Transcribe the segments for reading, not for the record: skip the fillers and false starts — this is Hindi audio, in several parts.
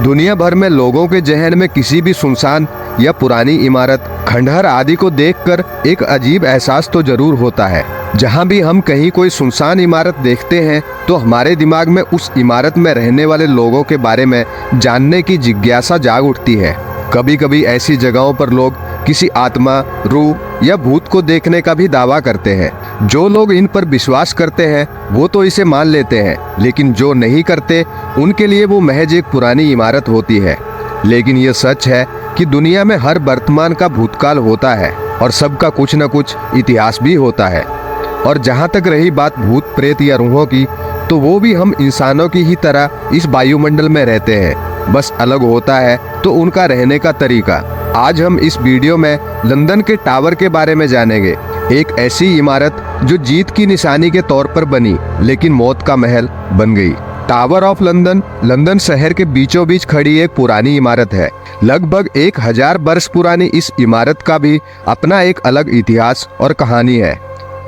दुनिया भर में लोगों के जहन में किसी भी सुनसान या पुरानी इमारत, खंडहर आदि को देखकर एक अजीब एहसास तो जरूर होता है। जहाँ भी हम कहीं कोई सुनसान इमारत देखते हैं तो हमारे दिमाग में उस इमारत में रहने वाले लोगों के बारे में जानने की जिज्ञासा जाग उठती है। कभी कभी ऐसी जगहों पर लोग किसी आत्मा, रूह या भूत को देखने का भी दावा करते हैं। जो लोग इन पर विश्वास करते हैं वो तो इसे मान लेते हैं, लेकिन जो नहीं करते उनके लिए वो महज एक पुरानी इमारत होती है। लेकिन ये सच है कि दुनिया में हर वर्तमान का भूतकाल होता है और सबका कुछ न कुछ इतिहास भी होता है। और जहाँ तक रही बात भूत प्रेत या रूहों की, तो वो भी हम इंसानों की ही तरह इस वायुमंडल में रहते हैं, बस अलग होता है तो उनका रहने का तरीका। आज हम इस वीडियो में लंदन के टावर के बारे में जानेंगे, एक ऐसी इमारत जो जीत की निशानी के तौर पर बनी लेकिन मौत का महल बन गई। टावर ऑफ लंदन लंदन शहर के बीचों बीच खड़ी एक पुरानी इमारत है। लगभग 1000 वर्ष पुरानी इस इमारत का भी अपना एक अलग इतिहास और कहानी है,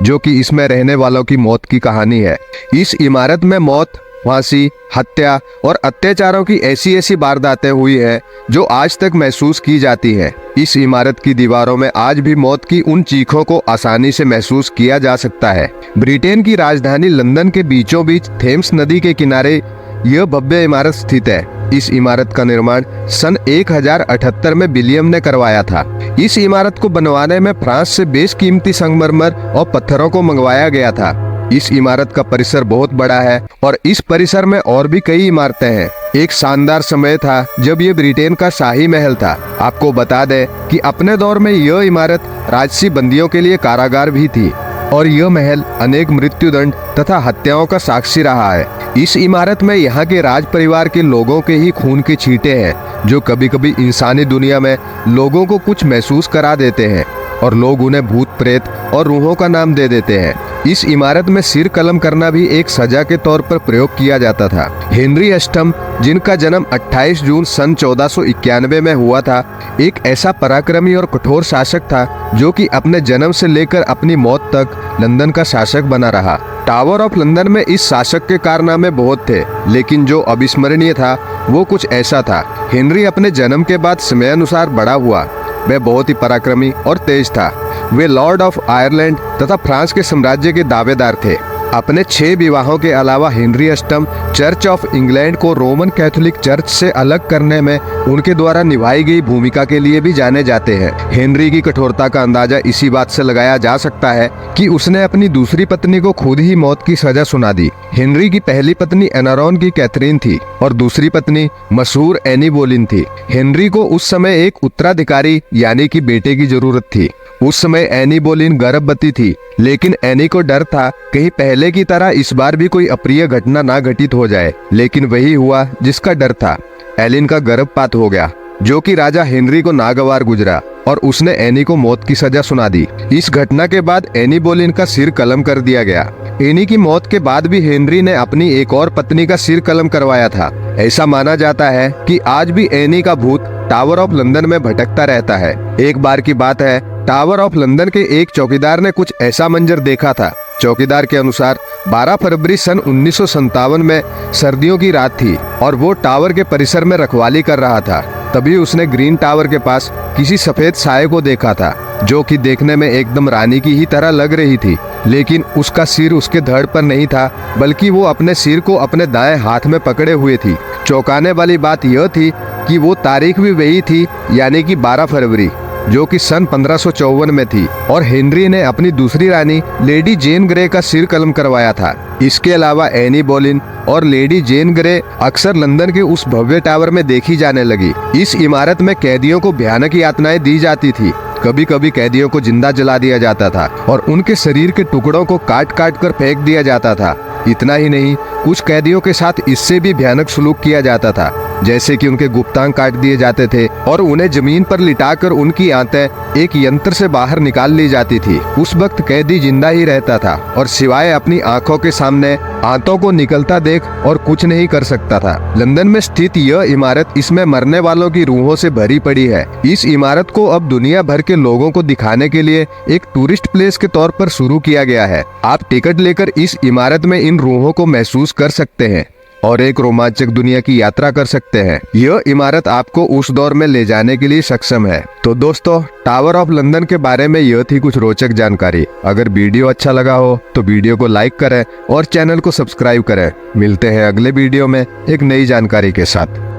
जो कि इसमें रहने वालों की मौत की कहानी है। इस इमारत में मौत, फांसी, हत्या और अत्याचारों की ऐसी ऐसी वारदातें हुई है जो आज तक महसूस की जाती है। इस इमारत की दीवारों में आज भी मौत की उन चीखों को आसानी से महसूस किया जा सकता है। ब्रिटेन की राजधानी लंदन के बीचों बीच थेम्स नदी के किनारे यह भव्य इमारत स्थित है। इस इमारत का निर्माण सन 1078 में विलियम ने करवाया था। इस इमारत को बनवाने में फ्रांस से बेशकीमती संगमरमर और पत्थरों को मंगवाया गया था। इस इमारत का परिसर बहुत बड़ा है और इस परिसर में और भी कई इमारतें हैं। एक शानदार समय था जब ये ब्रिटेन का शाही महल था। आपको बता दें कि अपने दौर में यह इमारत राजसी बंदियों के लिए कारागार भी थी और यह महल अनेक मृत्युदंड तथा हत्याओं का साक्षी रहा है। इस इमारत में यहाँ के राज परिवार के लोगों के ही खून के छींटे हैं, जो कभी कभी इंसानी दुनिया में लोगों को कुछ महसूस करा देते हैं और लोग उन्हें भूत प्रेत और रूहों का नाम दे देते हैं। इस इमारत में सिर कलम करना भी एक सजा के तौर पर प्रयोग किया जाता था। हेनरी अष्टम, जिनका जन्म 28 जून सन 1491 में हुआ था, एक ऐसा पराक्रमी और कठोर शासक था जो कि अपने जन्म से लेकर अपनी मौत तक लंदन का शासक बना रहा। टावर ऑफ लंदन में इस शासक के कारनामे बहुत थे, लेकिन जो अविस्मरणीय था वो कुछ ऐसा था। हेनरी अपने जन्म के बाद समयानुसार बड़ा हुआ। वह बहुत ही पराक्रमी और तेज था। वे लॉर्ड ऑफ आयरलैंड तथा फ्रांस के साम्राज्य के दावेदार थे। अपने 6 विवाहों के अलावा हेनरी अष्टम चर्च ऑफ इंग्लैंड को रोमन कैथोलिक चर्च से अलग करने में उनके द्वारा निभाई गई भूमिका के लिए भी जाने जाते हैं। हेनरी की कठोरता का अंदाजा इसी बात से लगाया जा सकता है कि उसने अपनी दूसरी पत्नी को खुद ही मौत की सजा सुना दी। हेनरी की पहली पत्नी एनारोन की कैथरीन थी और दूसरी पत्नी मशहूर एनी बोलिन थी। हेनरी को उस समय एक उत्तराधिकारी यानी कि बेटे की जरूरत थी। उस समय एनी बोलिन गर्भवती थी, लेकिन एनी को डर था कहीं पहले की तरह इस बार भी कोई अप्रिय घटना ना घटित हो जाए। लेकिन वही हुआ जिसका डर था। एलिन का गर्भपात हो गया, जो कि राजा हेनरी को नागवार गुजरा और उसने एनी को मौत की सजा सुना दी। इस घटना के बाद एनी बोलिन का सिर कलम कर दिया गया। एनी की मौत के बाद भी हेनरी ने अपनी एक और पत्नी का सिर कलम करवाया था। ऐसा माना जाता है कि आज भी एनी का भूत टावर ऑफ लंदन में भटकता रहता है। एक बार की बात है, टावर ऑफ लंदन के एक चौकीदार ने कुछ ऐसा मंजर देखा था। चौकीदार के अनुसार 12 फरवरी सन 1957 में सर्दियों की रात थी और वो टावर के परिसर में रखवाली कर रहा था। तभी उसने ग्रीन टावर के पास किसी सफेद साये को देखा था, जो कि देखने में एकदम रानी की ही तरह लग रही थी। लेकिन उसका सिर उसके धड़ पर नहीं था, बल्कि वो अपने सिर को अपने दाएं हाथ में पकड़े हुए थी। चौंकाने वाली बात यह थी कि वो तारीख भी वही थी, यानी कि 12 फरवरी, जो कि सन 1554 में थी और हेनरी ने अपनी दूसरी रानी लेडी जेन ग्रे का सिर कलम करवाया था। इसके अलावा एनी बोलिन और लेडी जेन ग्रे अक्सर लंदन के उस भव्य टावर में देखी जाने लगी। इस इमारत में कैदियों को भयानक यातनाएं दी जाती थी। कभी कभी कैदियों को जिंदा जला दिया जाता था और उनके शरीर के टुकड़ों को काट काट कर फेंक दिया जाता था। इतना ही नहीं, कुछ कैदियों के साथ इससे भी भयानक सलूक किया जाता था, जैसे कि उनके गुप्तांग काट दिए जाते थे और उन्हें जमीन पर लिटाकर उनकी आंतें एक यंत्र से बाहर निकाल ली जाती थी। उस वक्त कैदी जिंदा ही रहता था और सिवाय अपनी आंखों के सामने आंतों को निकलता देख और कुछ नहीं कर सकता था। लंदन में स्थित यह इमारत इसमें मरने वालों की रूहों से भरी पड़ी है। इस इमारत को अब दुनिया भर के लोगों को दिखाने के लिए एक टूरिस्ट प्लेस के तौर पर शुरू किया गया है। आप टिकट लेकर इस इमारत में इन रूहों को महसूस कर सकते हैं और एक रोमांचक दुनिया की यात्रा कर सकते हैं। यह इमारत आपको उस दौर में ले जाने के लिए सक्षम है। तो दोस्तों, टावर ऑफ लंदन के बारे में यह थी कुछ रोचक जानकारी। अगर वीडियो अच्छा लगा हो तो वीडियो को लाइक करें और चैनल को सब्सक्राइब करें। मिलते हैं अगले वीडियो में एक नई जानकारी के साथ।